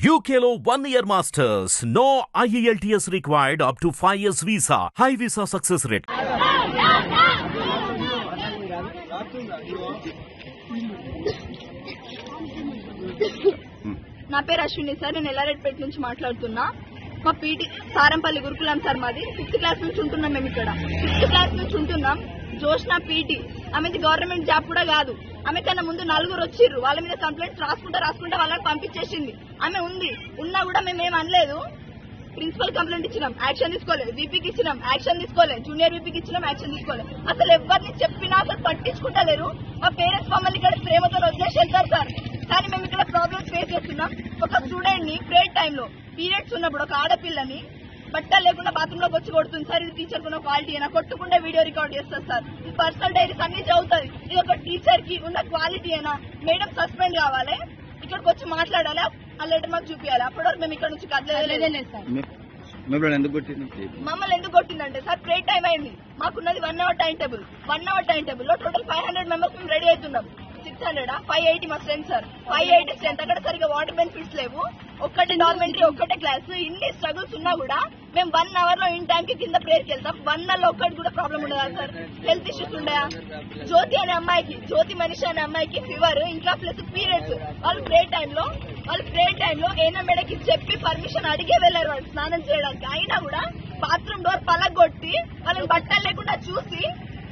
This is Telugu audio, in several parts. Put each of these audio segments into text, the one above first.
UKలో 1 year masters. No IELTS required up to 5 years visa. High visa success rate. నా పేరు అశ్విని సార్. నేను ఎల్లారెడ్డిపేట నుంచి మాట్లాడుతున్నా. మా పీటీ సారంపల్లి గురుకులం సార్. మాది 6th క్లాస్ నుంచి ఉంటున్నాం. మేము ఇక్కడ 6th క్లాస్ నుంచి ఉంటున్నాం. జోష్నా పీటీ ఆమెది గవర్నమెంట్ జాబ్ కూడా కాదు. ఆమె కన్నా ముందు 4 వచ్చిర్రు. వాళ్ళ మీద కంప్లైంట్స్ రాసుకుంటే వాళ్ళని పంపించేసింది. ఆమె ఉన్నా కూడా మేమేం అనలేదు. ప్రిన్సిపల్ కంప్లైంట్ ఇచ్చినాం, యాక్షన్ తీసుకోలేదు. వీపీకి ఇచ్చినాం, యాక్షన్ తీసుకోలేదు. జూనియర్ వీపీకి ఇచ్చినాం, యాక్షన్ తీసుకోలేదు. అసలు ఎవరిని చెప్పినా అసలు పట్టించుకుంటలేరు. మా పేరెంట్స్ మమ్మల్ని ఇక్కడ ప్రేమతో వదిలేసి వెళ్తారు సార్. కానీ మేము ఇక్కడ ప్రాబ్లమ్స్ ఫేస్ చేస్తున్నాం. ఒక స్టూడెంట్ ని ప్రేయర్ టైంలో పీరియడ్స్ ఉన్నప్పుడు ఒక ఆడపిల్లని బట్టలు లేకుండా బాత్రూమ్ లోకి వచ్చి కొడుతుంది సార్. ఇది టీచర్ కున్న క్వాలిటీ అయినా కొట్టుకుంటే వీడియో రికార్డ్ చేస్తారు సార్. ఇది పర్సనల్ డైరీస్ అన్ని చదువుతుంది. ఇది ఒక టీచర్ కి ఉన్న క్వాలిటీ అయినా. మేడం సస్పెండ్ కావాలి, ఇక్కడికి వచ్చి మాట్లాడాలి, ఆ లెటర్ మాకు చూపించాలి. అప్పటి వరకు మేము ఇక్కడ నుంచి కదలేదు సార్. మమ్మల్ని ఎందుకు కొట్టిందంటే సార్ ప్రేయర్ టైం అయింది. మాకున్నది 1 hour time table. 1 hour time table లో టోటల్ 500 మెంబర్స్ మేము రెడీ అవుతున్నాం. 600 580 మా స్ట్రెంత్ సార్. 580 స్ట్రెంత్. అక్కడ సరిగా వాటర్ బెనిఫిట్స్ లేవు. ఒక్కటే డార్మెంటరీ, ఒక్కటే క్లాస్. ఇన్ని స్ట్రగుల్స్ ఉన్నా కూడా మేము 1 hour లో ఇన్ టైం కి కింద ప్రేయర్కి వెళ్తాం. 1 hour లో ఒక్కటి కూడా ప్రాబ్లం ఉండదా సార్? హెల్త్ ఇష్యూస్ ఉండయా? జ్యోతి అనే అమ్మాయికి, జ్యోతి మనిషి అనే అమ్మాయికి ఫీవర్, ఇంకా ప్లస్ పీరియడ్స్. వాళ్ళు ప్రేయర్ టైంలో ఏనా మేడకి చెప్పి పర్మిషన్ అడిగే వెళ్లారు వాళ్ళు స్నానం చేయడానికి. అయినా కూడా బాత్రూమ్ డోర్ పలగొట్టి వాళ్ళని బట్టలు లేకుండా చూసి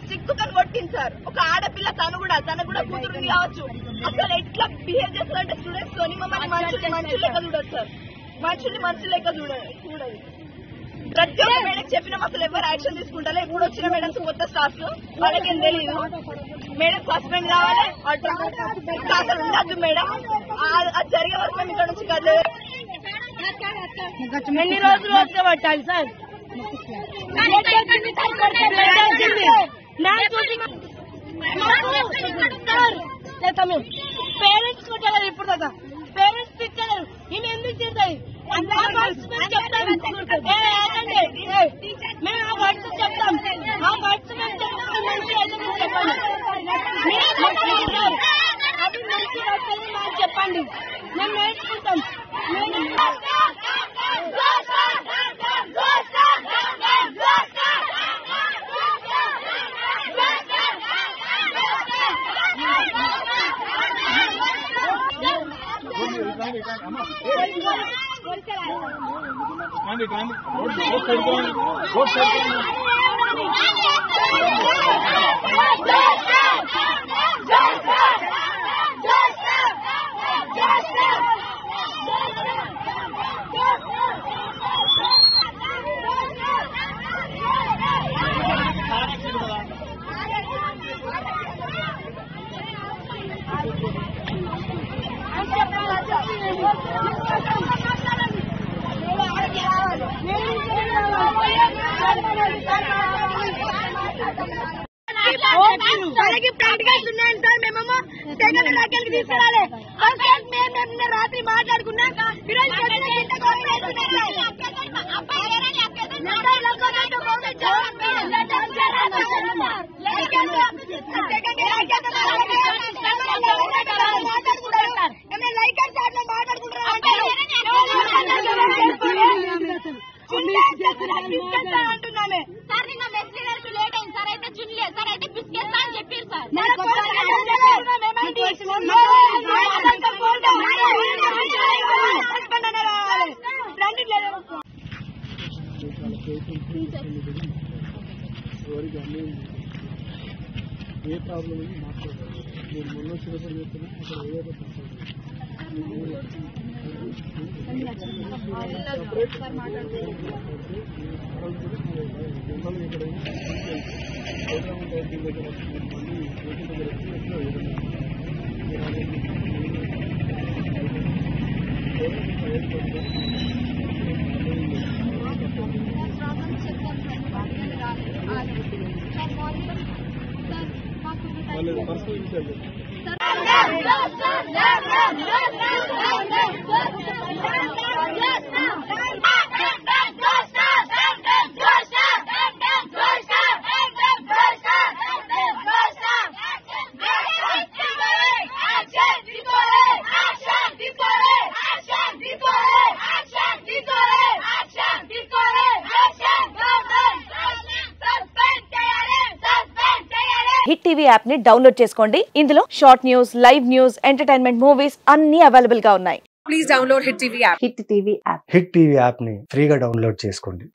సిక్కుకని కొట్టింది సార్. ఒక ఆడపిల్ల తను కూడా కూతురు కావచ్చు. అసలు ఎట్లా బిహేవ్ చేస్తారంటే స్టూడెంట్స్ తోని మమ్మల్ని మనుషులు లెక్క చూడదు సార్. మనుషులు లెక్క చూడదు. ప్రతి ఒక్క మేడం చెప్పినా అసలు ఎవరు యాక్షన్ తీసుకుంటారో. ఇప్పుడు వచ్చిన మేడమ్స్ కొత్త స్టాఫ్స్ వాళ్ళకేం తెలియదు. మేడం సస్పెండ్ కావాలి, అసలు ఉండద్దు మేడం. అది జరిగే వరకు మేము ఇక్కడ నుంచి కదలేదు. ఎన్ని రోజులు వస్తే పట్టాలి సార్? పేరెంట్స్ కొట్టారు ఇప్పుడు దాకా. పేరెంట్స్ తిట్టలేరు. ఈమె ఎందుకు తింటాయి? మేము ఆ వర్డ్స్ చెప్తాం. ఆ వర్డ్స్ మేము చెప్తాం. మంచి చెప్పండి. అది మంచి వస్తుంది మాకు చెప్పండి. మేము నేర్చుకుంటాం. ప్రాక్టికల్స్ ఉన్నాయండి సార్. మేమేమో సెకండ్ రాకెల్కి తీసుకురాలి. రాత్రి మాట్లాడుకున్నా అంటున్నామే సార్. నిన్న మెస్ లీడర్ లేట్ అయింది సార్. అయితే చునిలేదు సార్. అయితే బిస్కెట్ అని చెప్పారు సార్. ఏ ప్రాబ్లం ఉంది మాట్లాడాలి. నేను మొన్న వచ్చినప్పుడు చెప్తున్నా అక్కడ ఏదో Action! హిట్ టీవీ యాప్ ని డౌన్లోడ్ చేసుకోండి. ఇందులో short news, live news, entertainment movies అన్ని అవైలబుల్ గా ఉన్నాయి. Please download hit TV app. Hit TV app ని ఫ్రీగా డౌన్లోడ్ చేసుకోండి.